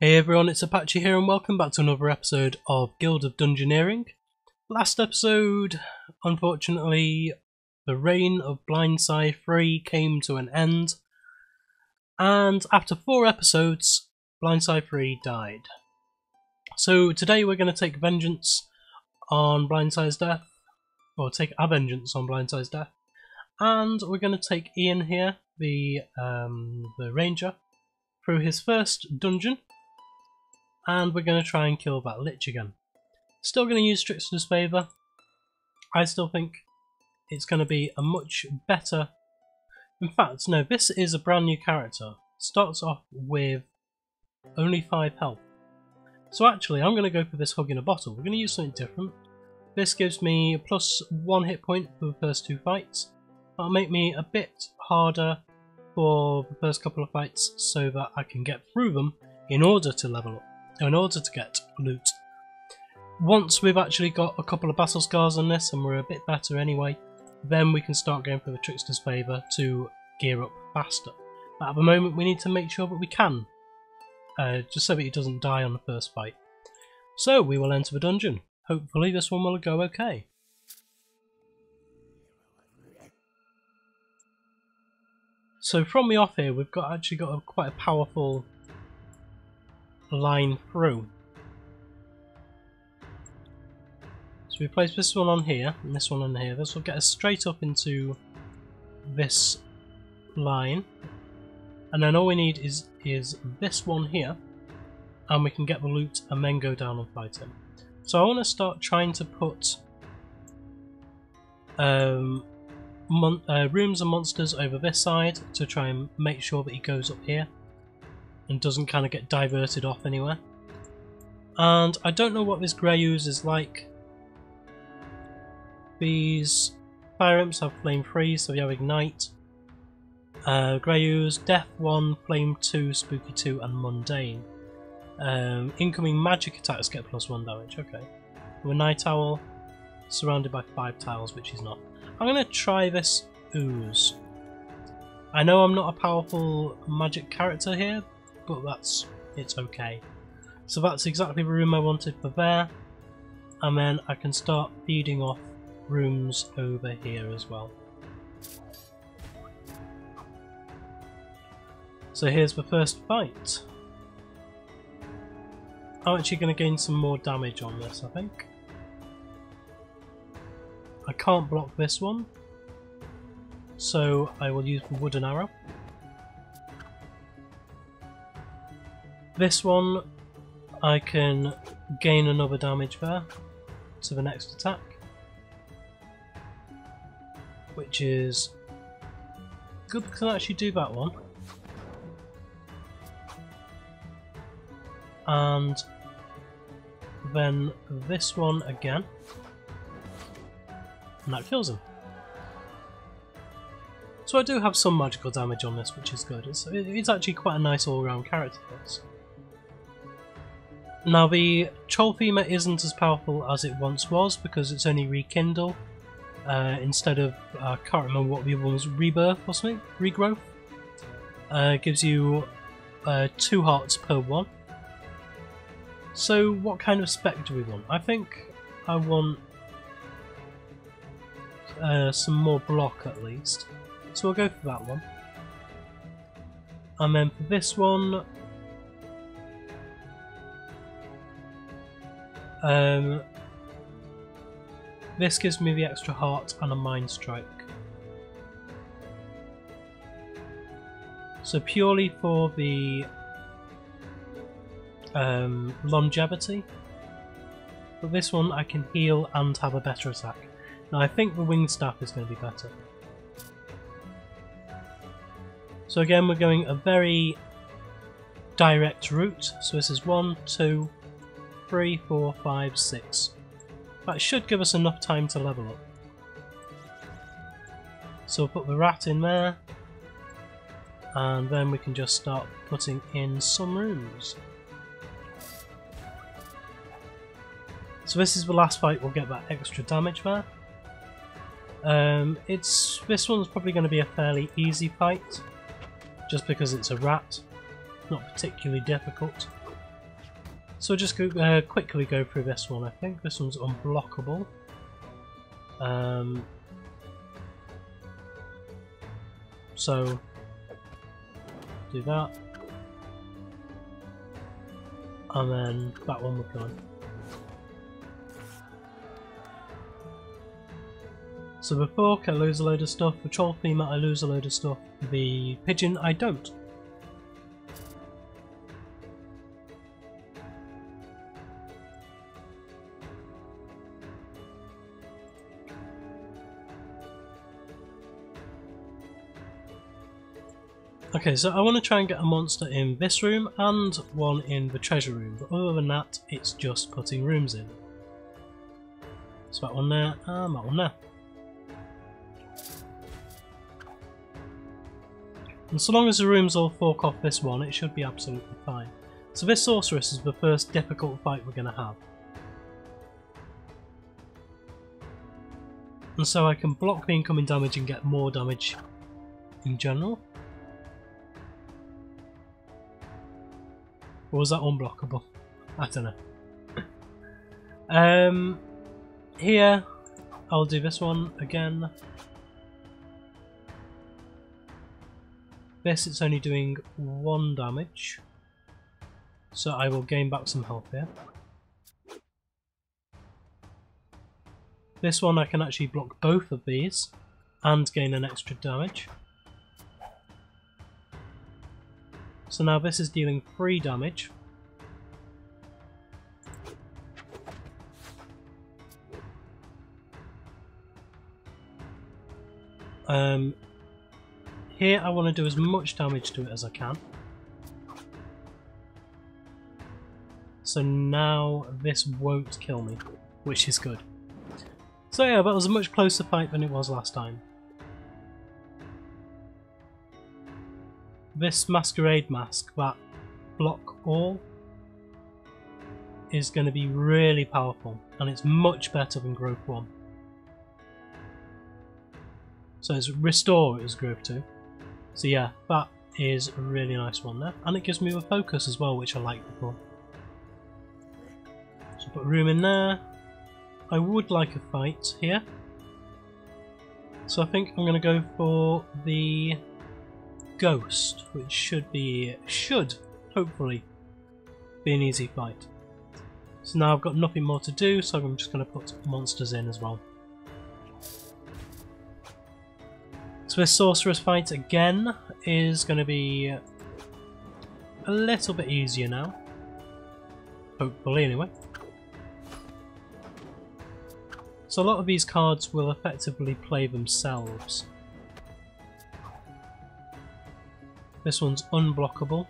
Hey everyone, it's Apache here and welcome back to another episode of Guild of Dungeoneering. Last episode, unfortunately, the reign of Blindside 3 came to an end, and after 4 episodes, Blindside 3 died. So today we're going to take vengeance on Blindside's death, or take our vengeance on Blindside's death, and we're going to take Ian here, the ranger, through his first dungeon. And we're going to try and kill that Lich again. Still going to use Trickster's Favour. I still think it's going to be a much better... In fact, no, this is a brand new character. Starts off with only 5 health. So actually, I'm going to go for this Hug in a Bottle. We're going to use something different. This gives me a +1 hit point for the first 2 fights. That'll make me a bit harder for the first couple of fights so that I can get through them in order to level up. In order to get loot. Once we've actually got a couple of battle scars on this and we're a bit better anyway, then we can start going for the Trickster's Favour to gear up faster. But at the moment we need to make sure that we can, just so that he doesn't die on the first fight. So we will enter the dungeon. Hopefully this one will go okay. So from the off here we've actually got quite a powerful line through. So we place this one on here and this one on here. This will get us straight up into this line, and then all we need is this one here, and we can get the loot and then go down and fight him. So I want to start trying to put rooms and monsters over this side to try and make sure that he goes up here and doesn't kind of get diverted off anywhere. And I don't know what this Grey Ooze is like. These fire imps have flame 3, so you have ignite. Grey Ooze, death 1, flame 2, spooky 2 and mundane. Incoming magic attacks get +1 damage, okay. With Night Owl, surrounded by 5 tiles, which is not. I'm going to try this Ooze. I know I'm not a powerful magic character here, but it's okay. So that's exactly the room I wanted for there, and then I can start feeding off rooms over here as well. So here's the first fight. I'm actually going to gain some more damage on this, I think. I can't block this one, so I will use the wooden arrow. This one, I can gain another damage there to the next attack, which is good because I actually do that one. And then this one again, and that kills him. So I do have some magical damage on this, which is good. It's actually quite a nice all-round character, this. Now the troll femur isn't as powerful as it once was because it's only rekindle instead of, I can't remember what the other one was, rebirth or something? Regrowth? Gives you 2 hearts per one. So what kind of spec do we want? I think I want some more block at least. So we'll go for that one. And then for this one, this gives me the extra heart and a mind strike. So purely for the longevity. But this one I can heal and have a better attack. Now I think the wing staff is going to be better. So again we're going a very direct route. So this is 1, 2, 3, 4, 5, 6. That should give us enough time to level up. So we'll put the rat in there, and then we can just start putting in some rooms. So this is the last fight, we'll get that extra damage there. This one's probably going to be a fairly easy fight, just because it's a rat, not particularly difficult. So we'll just quickly go through this one. I think this one's unblockable. So do that, and then that one we've done. So the fork I lose a load of stuff, the troll femur I lose a load of stuff, the pigeon I don't. Okay, so I want to try and get a monster in this room and one in the treasure room, but other than that, it's just putting rooms in. So that one there, and that one there. And so long as the rooms all fork off this one, it should be absolutely fine. So this sorceress is the first difficult fight we're going to have. And so I can block the incoming damage and get more damage in general. Or was that unblockable? I don't know. Here, I'll do this one again. This, it's only doing 1 damage. So I will gain back some health here. This one I can actually block both of these and gain an extra damage. So now this is dealing 3 damage. Here I want to do as much damage to it as I can. So now this won't kill me, which is good. So yeah, that was a much closer fight than it was last time. This masquerade mask, that block all, is going to be really powerful, and it's much better than growth 1. So it's restore is growth 2. So yeah, that is a really nice one there, and it gives me the focus as well, which I liked before. So put room in there. I would like a fight here, so I think I'm going to go for the ghost, which should hopefully be an easy fight. So now I've got nothing more to do, so I'm just going to put monsters in as well. So this sorceress fight again is going to be a little bit easier now, hopefully anyway. So a lot of these cards will effectively play themselves. This one's unblockable,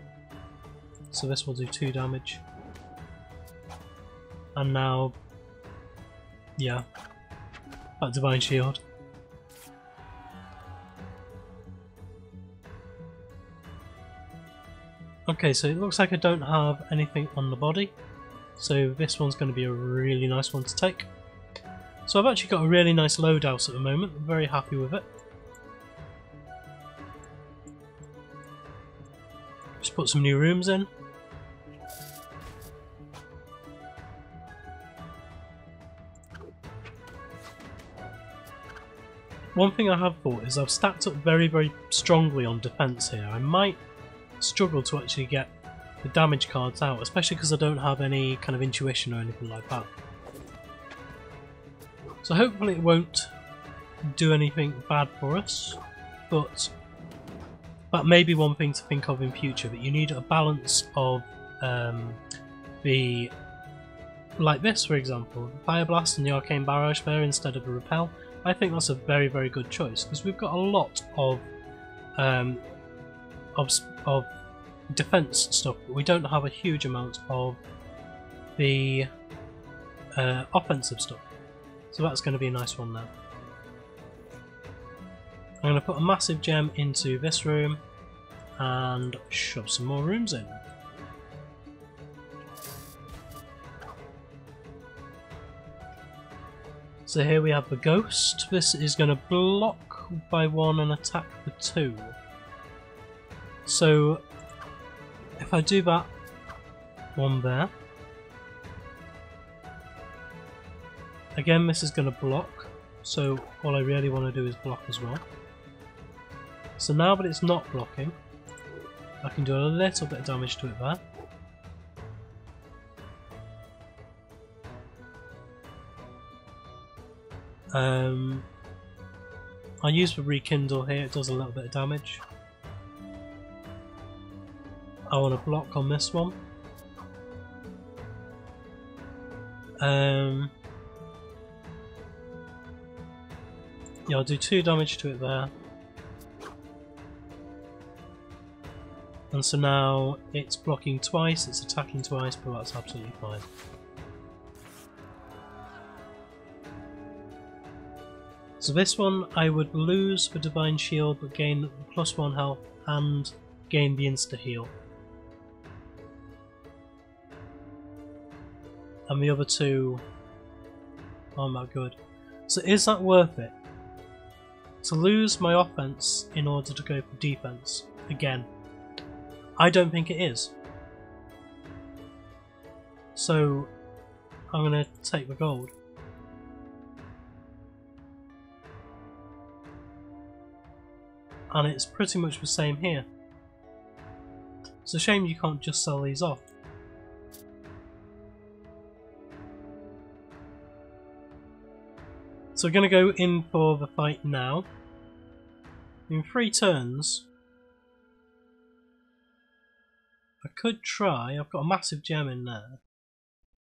so this will do 2 damage. And now, yeah, that Divine Shield. Okay, so it looks like I don't have anything on the body, so this one's going to be a really nice one to take. So I've actually got a really nice loadout at the moment, I'm very happy with it. Just put some new rooms in. One thing I have thought is I've stacked up very strongly on defense here. I might struggle to actually get the damage cards out, especially because I don't have any kind of intuition or anything like that. So hopefully it won't do anything bad for us, but that may be one thing to think of in future, that you need a balance of the, like this for example, the Fire Blast and the Arcane Barrage there instead of a Repel. I think that's a very good choice, because we've got a lot of defense stuff, but we don't have a huge amount of the offensive stuff. So that's going to be a nice one there. I'm going to put a massive gem into this room and shove some more rooms in. So here we have the ghost. This is going to block by 1 and attack for 2. So if I do that, 1 there, Again, this is going to block, so all I really want to do is block as well. So now that it's not blocking, I can do a little bit of damage to it there. I use the rekindle here, it does a little bit of damage. I want to block on this one. Yeah, I'll do 2 damage to it there. And so now it's blocking twice, it's attacking twice, but that's absolutely fine. So this one I would lose the Divine Shield but gain +1 health and gain the insta heal. And the other two aren't that good. So is that worth it? To lose my offense in order to go for defense again? I don't think it is. So I'm going to take the gold. And it's pretty much the same here. It's a shame you can't just sell these off. So we're going to go in for the fight now. In 3 turns, I could try, I've got a massive gem in there.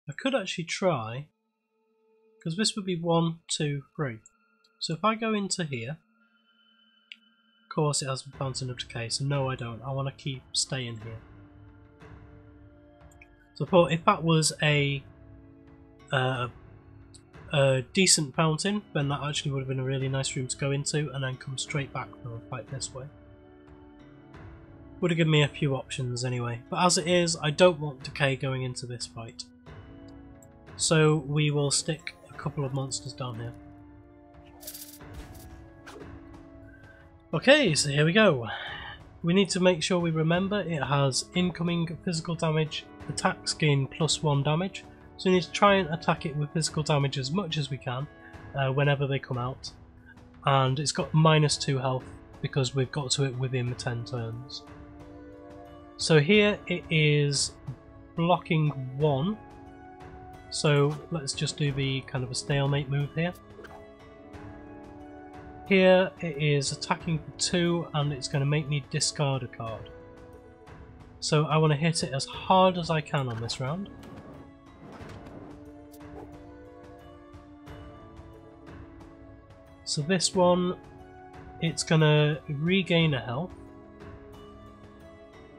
I could actually try, because this would be 1, 2, 3. So if I go into here, of course it has the Fountain of Decay, so no I don't, I want to keep staying here. So I thought if that was a decent fountain, then that actually would have been a really nice room to go into and then come straight back from a fight this way. Would have given me a few options anyway, but as it is, I don't want Decay going into this fight. So we will stick a couple of monsters down here. Okay, so here we go. We need to make sure we remember it has incoming physical damage, attacks gain +1 damage, so we need to try and attack it with physical damage as much as we can whenever they come out. And it's got -2 health because we've got to it within the 10 turns. So here it is blocking 1, so let's just do the kind of a stalemate move here. Here it is attacking for 2 and it's going to make me discard a card. So I want to hit it as hard as I can on this round. So this one, it's going to regain a health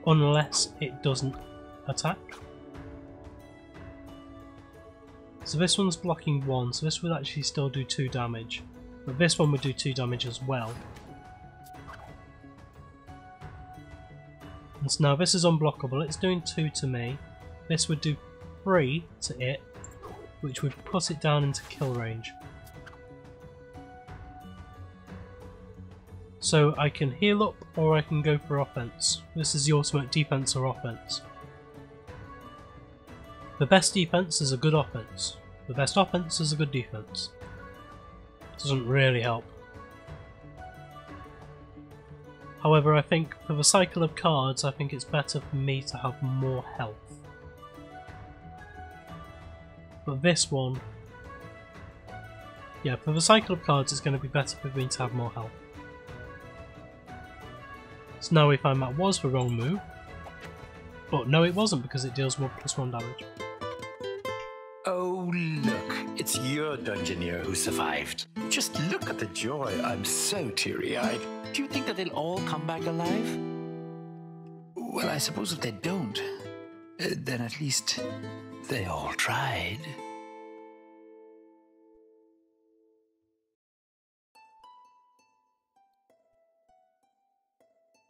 unless it doesn't attack. So this one's blocking 1, so this would actually still do 2 damage. But this one would do 2 damage as well. And so now this is unblockable, it's doing 2 to me. This would do 3 to it, which would put it down into kill range. So I can heal up or I can go for offense. This is the ultimate defense or offense. The best defense is a good offense. The best offense is a good defense. Doesn't really help. However, I think for the cycle of cards, I think it's better for me to have more health. But this one, yeah, for the cycle of cards, it's going to be better for me to have more health. So now we find that was the wrong move, but no it wasn't because it deals +1 damage. Oh look, it's your Dungeoneer who survived. Just look at the joy, I'm so teary-eyed. Do you think that they'll all come back alive? Well, I suppose if they don't, then at least they all tried.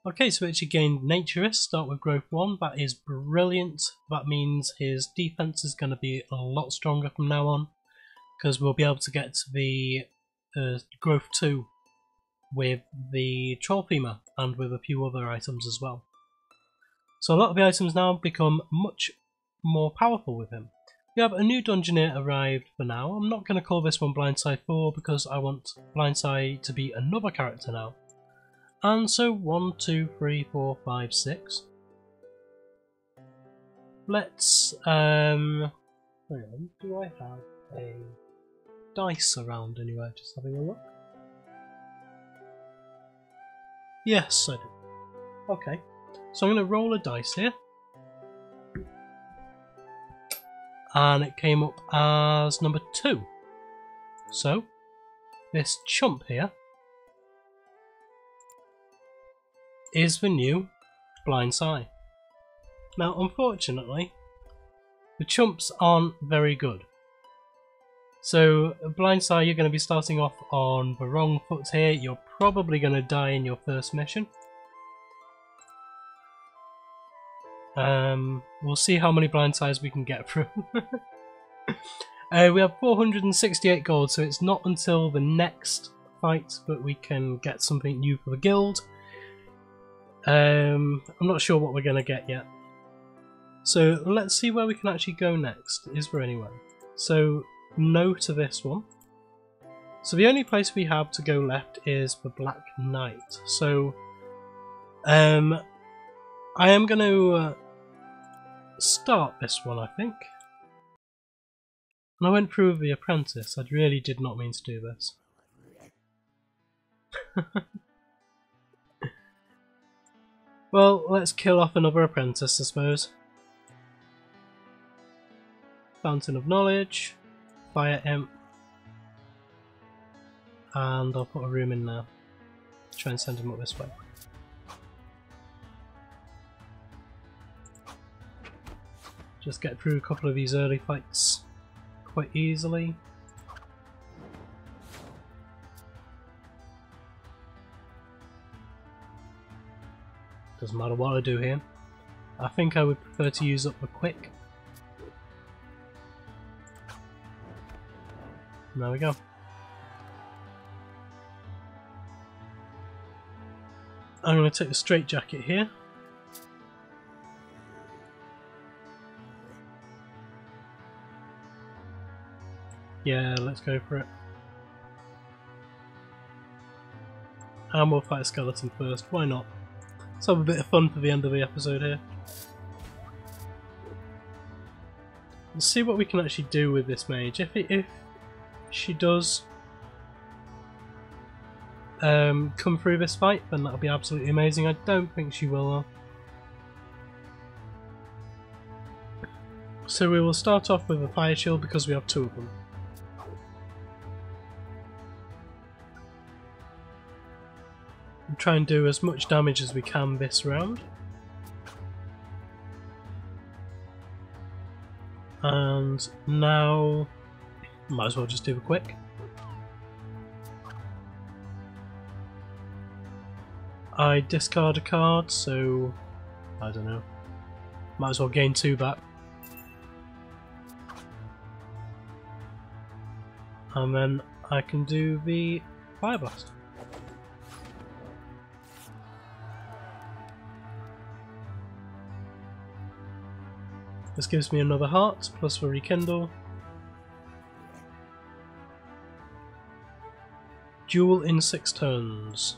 Okay, so we actually gained Naturist, start with growth 1, that is brilliant. That means his defense is going to be a lot stronger from now on, because we'll be able to get to the growth 2 with the Troll Femur and with a few other items as well. So a lot of the items now become much more powerful with him. We have a new Dungeoneer arrived for now. I'm not going to call this one Blindside 4 because I want Blindside to be another character now. And so 1, 2, 3, 4, 5, 6. Let's hang on, do I have a dice around anywhere? Just having a look. Yes, I do. Okay, so I'm going to roll a dice here. And it came up as number 2. So, this chump here is the new Blindside. Now, unfortunately, the chumps aren't very good. So, Blindside, you're going to be starting off on the wrong foot here. You're probably going to die in your first mission. We'll see how many blindsides we can get through. We have 468 gold, so it's not until the next fight that we can get something new for the guild. I'm not sure what we're going to get yet. So let's see where we can actually go next. Is there anywhere? So no to this one. So the only place we have to go left is the Black Knight. So I am going to start this one, I think. And I went through the apprentice. I really did not mean to do this. Well, let's kill off another apprentice, I suppose. Fountain of Knowledge, Fire Imp, and I'll put a room in there. Try and send him up this way. Just get through a couple of these early fights quite easily. Doesn't matter what I do here. I think I would prefer to use up the quick. And there we go. I'm going to take the straitjacket here. Yeah, let's go for it. And we'll fight a skeleton first, why not? Let's have a bit of fun for the end of the episode here. Let's see what we can actually do with this mage. If she does come through this fight, then that'll be absolutely amazing. I don't think she will though. So we will start off with a fire shield because we have 2 of them. And try and do as much damage as we can this round. And now, might as well just do the quick. I discard a card, so I don't know. Might as well gain 2 back. And then I can do the Fire Blast. This gives me another heart, plus the Rekindle. Duel in 6 turns.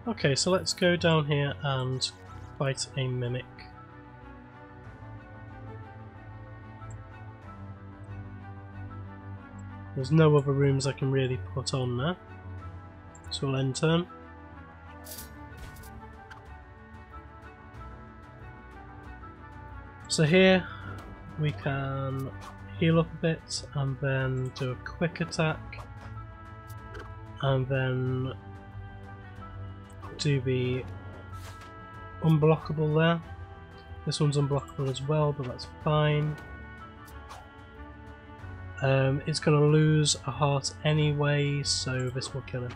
Okay, so let's go down here and fight a Mimic. There's no other rooms I can really put on there. So we'll end turn. So here we can heal up a bit and then do a quick attack and then do the unblockable there. This one's unblockable as well, but that's fine. It's going to lose a heart anyway, so this will kill him.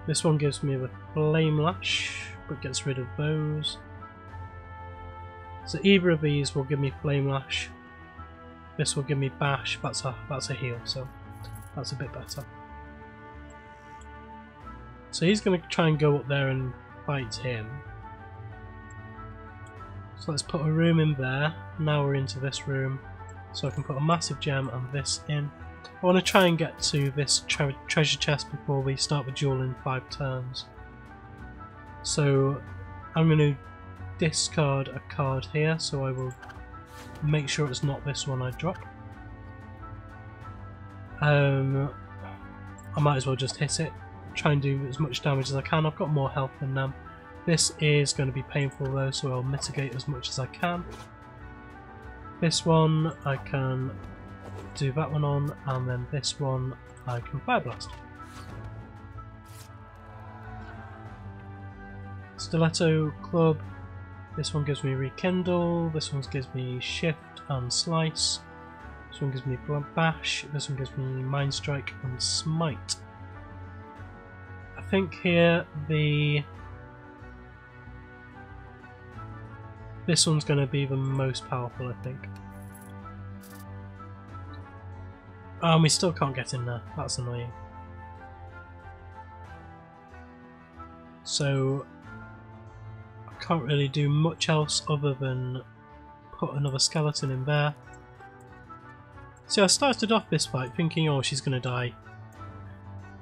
This one gives me the Flame Lash, but gets rid of those. So either of these will give me Flame Lash. This will give me Bash. That's a heal, so that's a bit better. So he's going to try and go up there and fight him. So let's put a room in there. Now we're into this room. So I can put a massive gem and this in. I want to try and get to this treasure chest before we start the duel in 5 turns. So I'm going to discard a card here, so I will make sure it's not this one I drop. I might as well just hit it, try and do as much damage as I can. I've got more health than them. This is going to be painful though, so I'll mitigate as much as I can. This one I can do that one on, and then this one I can Fire Blast. Stiletto Club. This one gives me Rekindle, this one gives me Shift and Slice, this one gives me Bash, this one gives me Mind Strike and Smite. I think here this one's going to be the most powerful, I think. Oh, we still can't get in there, that's annoying. So can't really do much else other than put another skeleton in there. See, I started off this fight thinking, oh, she's going to die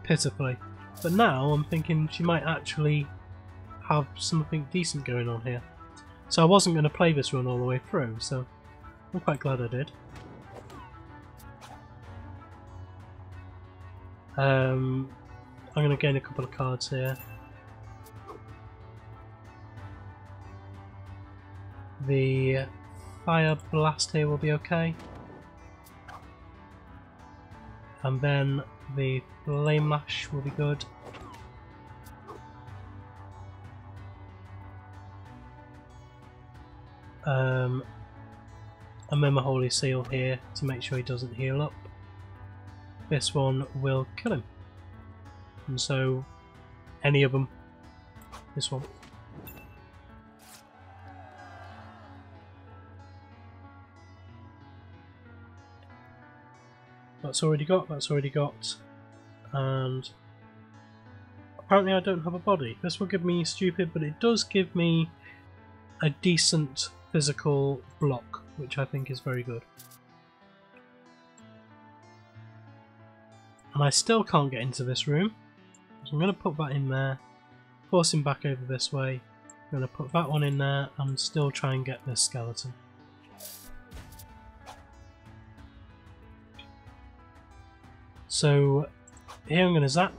pitifully, but now I'm thinking she might actually have something decent going on here. So I wasn't going to play this run all the way through, so I'm quite glad I did. I'm going to gain a couple of cards here. The Fire Blast here will be okay. And then the Flame Lash will be good. And then my Holy Seal here to make sure he doesn't heal up. This one will kill him. And so, any of them. This one. That's already got, and apparently I don't have a body. This will give me stupid, but it does give me a decent physical block, which I think is very good. And I still can't get into this room, so I'm going to put that in there, force him back over this way. I'm going to put that one in there and still try and get this skeleton. So here I'm going to zap.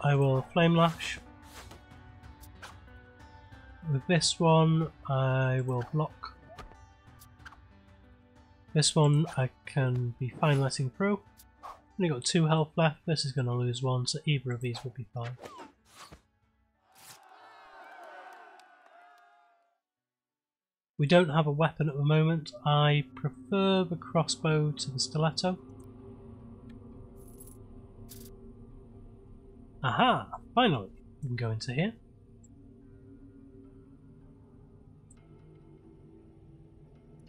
I will Flame Lash. With this one I will block. This one I can be fine letting through. Only got 2 health left, this is going to lose 1, so either of these will be fine. We don't have a weapon at the moment. I prefer the crossbow to the stiletto. Aha! Finally! We can go into here.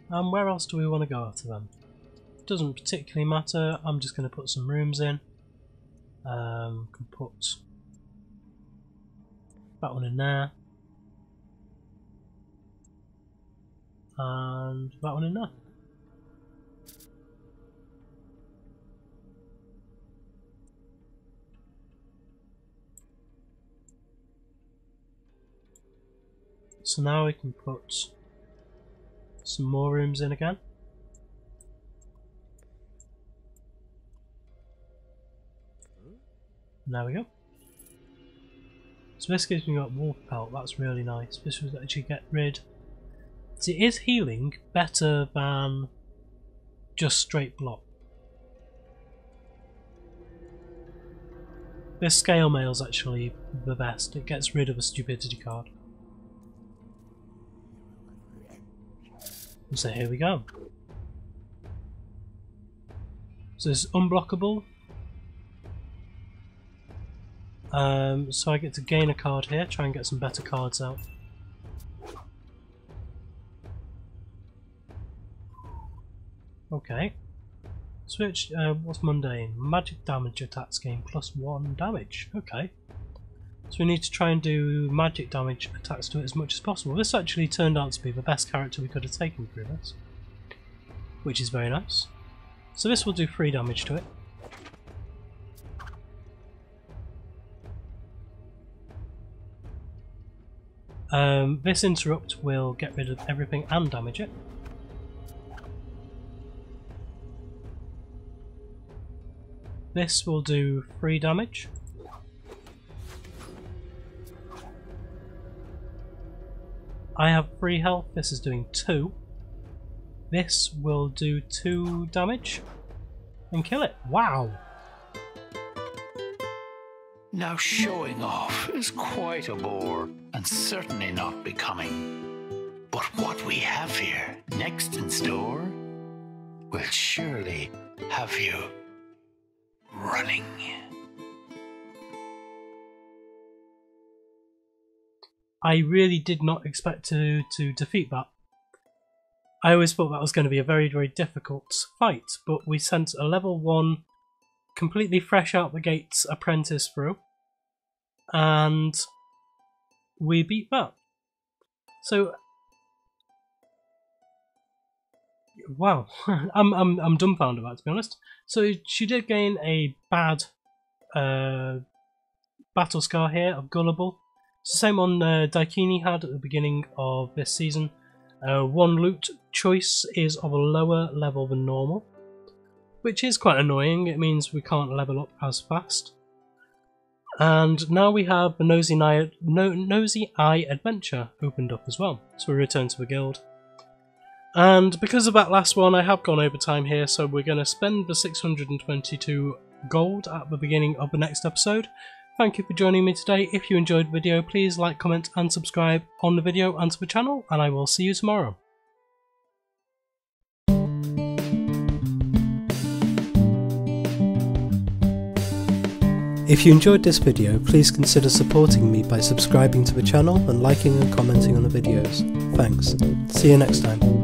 And where else do we want to go after them? Doesn't particularly matter. I'm just going to put some rooms in. Can put that one in there. And that one in there. So now we can put some more rooms in again. And there we go. So this gives me a wolf pelt, that's really nice. This would actually get rid. So it is healing better than just straight block. This scale mail is actually the best. It gets rid of a stupidity card. So here we go. So it's unblockable. So I get to gain a card here, try and get some better cards out. Okay. Switch, what's mundane? Magic damage attacks gain +1 damage. Okay. So we need to try and do magic damage attacks to it as much as possible. This actually turned out to be the best character we could have taken through this, which is very nice. So this will do 3 damage to it. This interrupt will get rid of everything and damage it. This will do 3 damage. I have 3 health, this is doing 2. This will do 2 damage and kill it. Wow! Now showing off is quite a bore and certainly not becoming. But what we have here next in store will surely have you running. I really did not expect to defeat that. I always thought that was going to be a very, very difficult fight, but we sent a level 1 completely fresh out the gates apprentice through, and we beat that. So, wow, I'm dumbfounded about it, to be honest. So she did gain a bad battle scar here of Gullible. It's the same one Daikini had at the beginning of this season. 1 loot choice is of a lower level than normal, which is quite annoying. It means we can't level up as fast. And now we have the Nosy Eye Adventure opened up as well, so we return to the guild. And because of that last one, I have gone over time here, so we're going to spend the 622 gold at the beginning of the next episode. Thank you for joining me today. If you enjoyed the video, please like, comment and subscribe on the video and to the channel, and I will see you tomorrow. If you enjoyed this video, please consider supporting me by subscribing to the channel and liking and commenting on the videos. Thanks. See you next time.